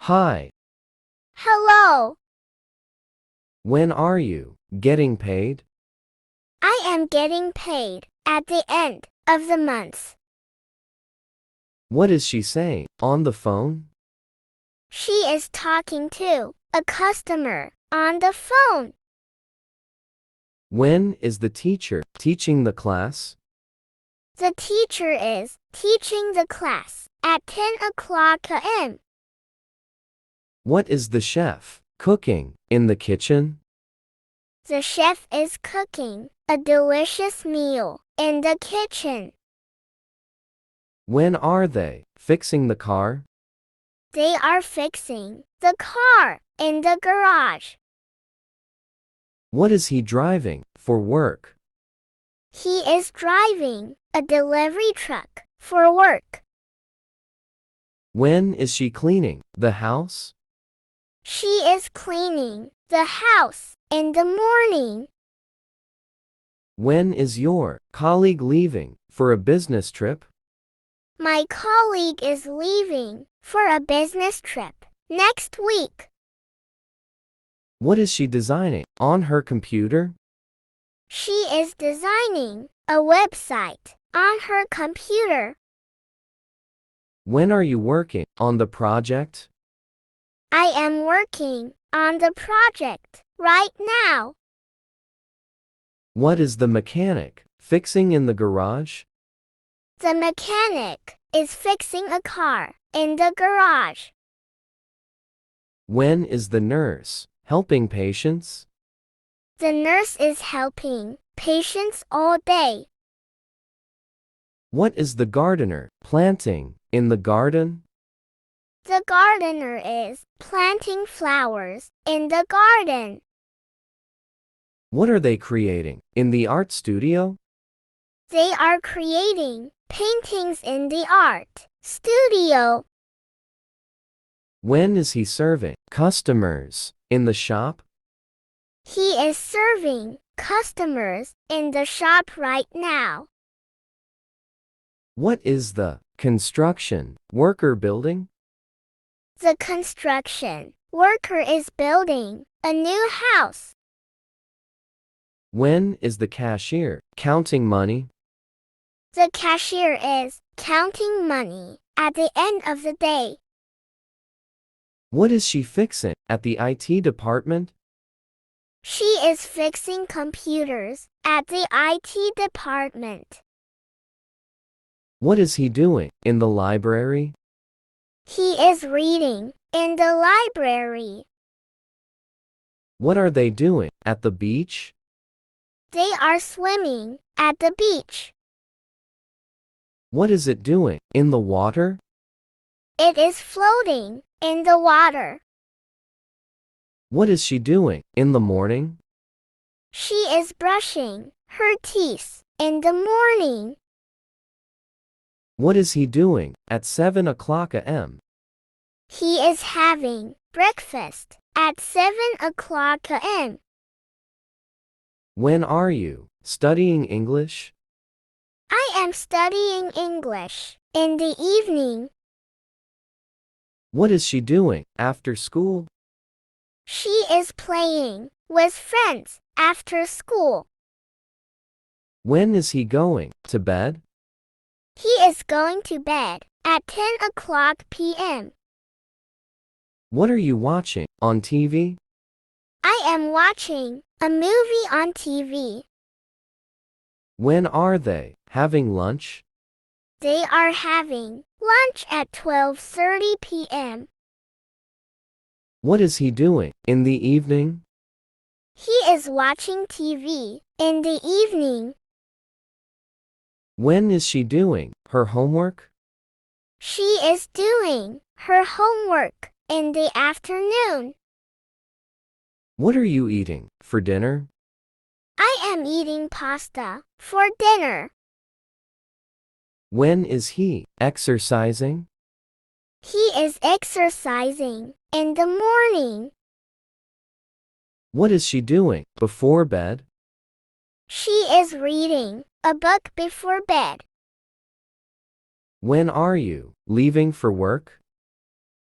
Hi, Hello, when are you getting paid? I am getting paid at the end of the month. What is she saying on the phone? She is talking to a customer on the phone. When is the teacher teaching the class? The teacher is teaching the class at 10 o'clock a.m. What is the chef cooking in the kitchen? The chef is cooking a delicious meal in the kitchen. When are they fixing the car? They are fixing the car in the garage. What is he driving for work? He is driving a delivery truck for work. When is she cleaning the house? She is cleaning the house in the morning. When is your colleague leaving for a business trip? My colleague is leaving for a business trip next week. What is she designing on her computer? She is designing a website on her computer. When are you working on the project? I am working on the project right now. What is the mechanic fixing in the garage? The mechanic is fixing a car in the garage. When is the nurse helping patients? The nurse is helping patients all day. What is the gardener planting in the garden? The gardener is planting flowers in the garden. What are they creating in the art studio? They are creating paintings in the art studio. When is he serving customers in the shop? He is serving customers in the shop right now. What is the construction worker building? The construction worker is building a new house. When is the cashier counting money? The cashier is counting money at the end of the day. What is she fixing at the IT department? She is fixing computers at the IT department. What is he doing in the library? He is reading in the library. What are they doing at the beach? They are swimming at the beach. What is it doing in the water? It is floating in the water. What is she doing in the morning? She is brushing her teeth in the morning. What is he doing at 7 o'clock a.m.? He is having breakfast at 7 o'clock a.m. When are you studying English? I am studying English in the evening. What is she doing after school? She is playing with friends after school. When is he going to bed? He is going to bed at 10 o'clock p.m. What are you watching on TV? I am watching a movie on TV. When are they having lunch? They are having lunch at 12:30 p.m. What is he doing in the evening? He is watching TV in the evening. When is she doing her homework? She is doing her homework in the afternoon. What are you eating for dinner? I am eating pasta for dinner. When is he exercising? He is exercising in the morning. What is she doing before bed? She is reading a book before bed. When are you leaving for work?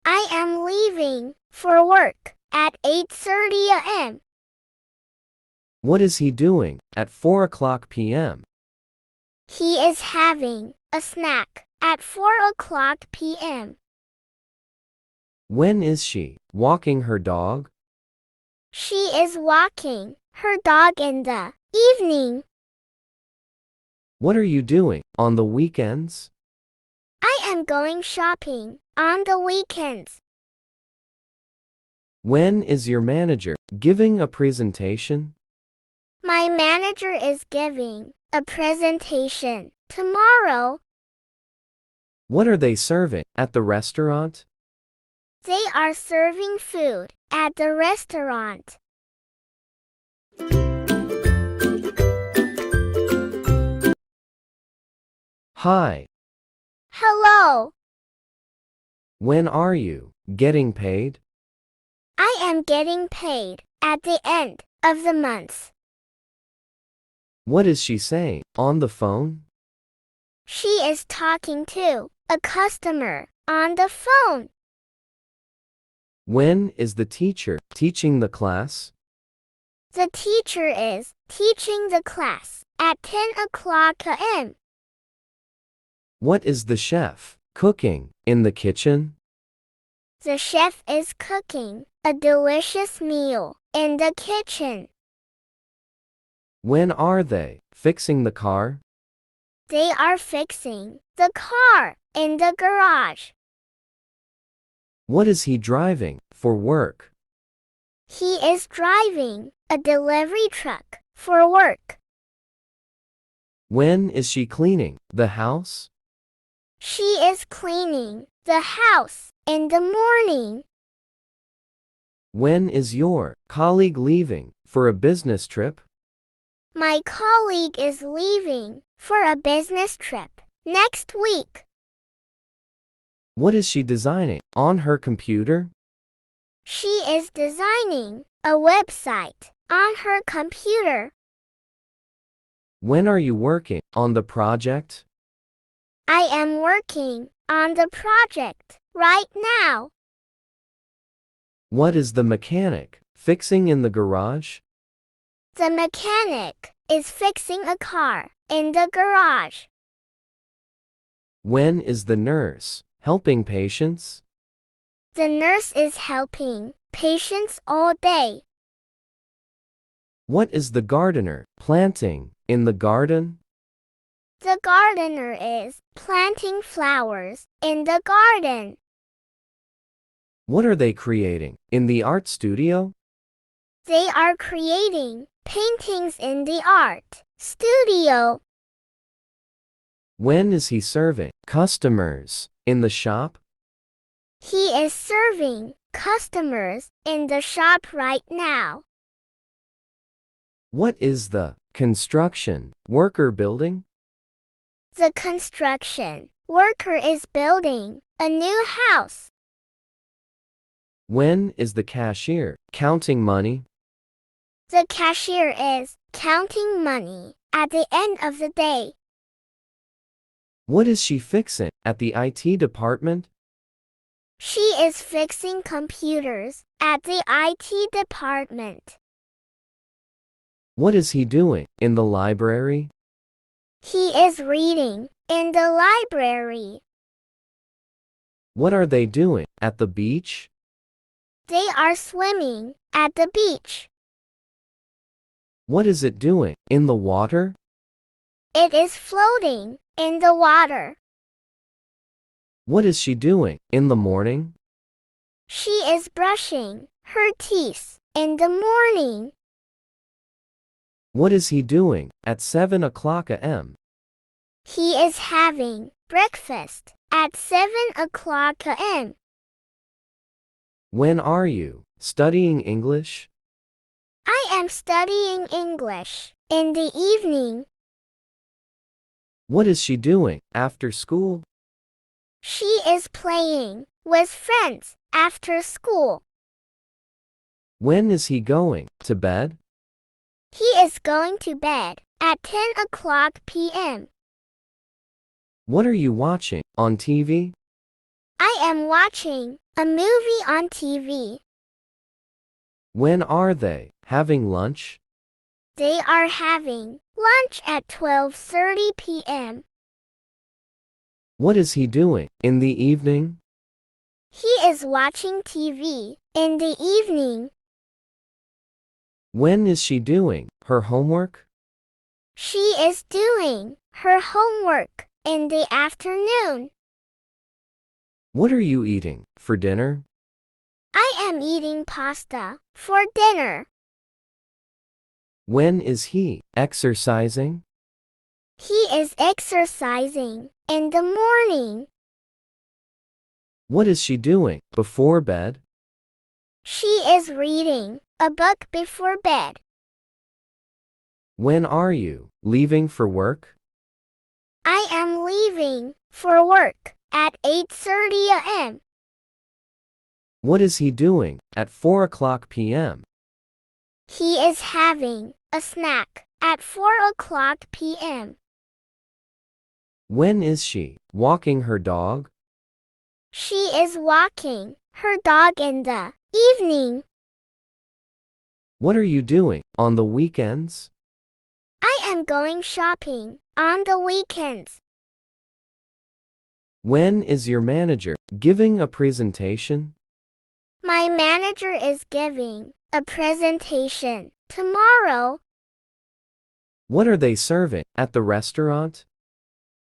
I am leaving leaving for work at 8:30 a.m. What is he doing at 4 o'clock p.m.? He is having a snack at 4 o'clock p.m. When is she walking her dog? She is walking her dog in the evening. What are you doing on the weekends? I am going shopping on the weekends. When is your manager giving a presentation? My manager is giving a presentation tomorrow. What are they serving at the restaurant? They are serving food at the restaurant. Hi. Hello. When are you getting paid? I am getting paid at the end of the month. What is she saying on the phone? She is talking to a customer on the phone. When is the teacher teaching the class? The teacher is teaching the class at 10 o'clock a.m. What is the chef cooking in the kitchen? The chef is cooking a delicious meal in the kitchen. When are they fixing the car? They are fixing the car in the garage. What is he driving for work? He is driving a delivery truck for work. When is she cleaning the house? She is cleaning the house in the morning. When is your colleague leaving for a business trip? My colleague is leaving for a business trip next week. What is she designing on her computer? She is designing a website on her computer. When are you working on the project? I am working on the project right now. What is the mechanic fixing in the garage? The mechanic is fixing a car in the garage. When is the nurse helping patients? The nurse is helping patients all day. What is the gardener planting in the garden? The gardener is planting flowers in the garden. What are they creating in the art studio? They are creating paintings in the art studio. When is he serving customers in the shop? He is serving customers in the shop right now. What is the construction worker building? The construction worker is building a new house. When is the cashier counting money? The cashier is counting money at the end of the day. What is she fixing at the IT department? She is fixing computers at the IT department. What is he doing in the library? He is reading in the library. What are they doing at the beach? They are swimming at the beach. What is it doing in the water? It is floating in the water. What is she doing in the morning? She is brushing her teeth in the morning. What is he doing at 7 o'clock a.m.? He is having breakfast at 7 o'clock a.m. When are you studying English? I am studying English in the evening. What is she doing after school? She is playing with friends after school. When is he going to bed? He is going to bed at 10 o'clock p.m. What are you watching on TV? I am watching a movie on TV. When are they having lunch? They are having lunch at 12:30 p.m. What is he doing in the evening? He is watching TV in the evening. When is she doing her homework? She is doing her homework in the afternoon. What are you eating for dinner? I am eating pasta for dinner. When is he exercising? He is exercising in the morning. What is she doing before bed? She is reading a book before bed. When are you leaving for work? I am leaving for work at 8:30 a.m. What is he doing at 4 o'clock p.m.? He is having a snack at 4 o'clock p.m. When is she walking her dog? She is walking her dog in the evening. What are you doing on the weekends? I am going shopping on the weekends. When is your manager giving a presentation? My manager is giving a presentation tomorrow. What are they serving at the restaurant?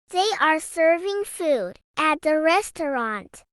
They are serving food at the restaurant.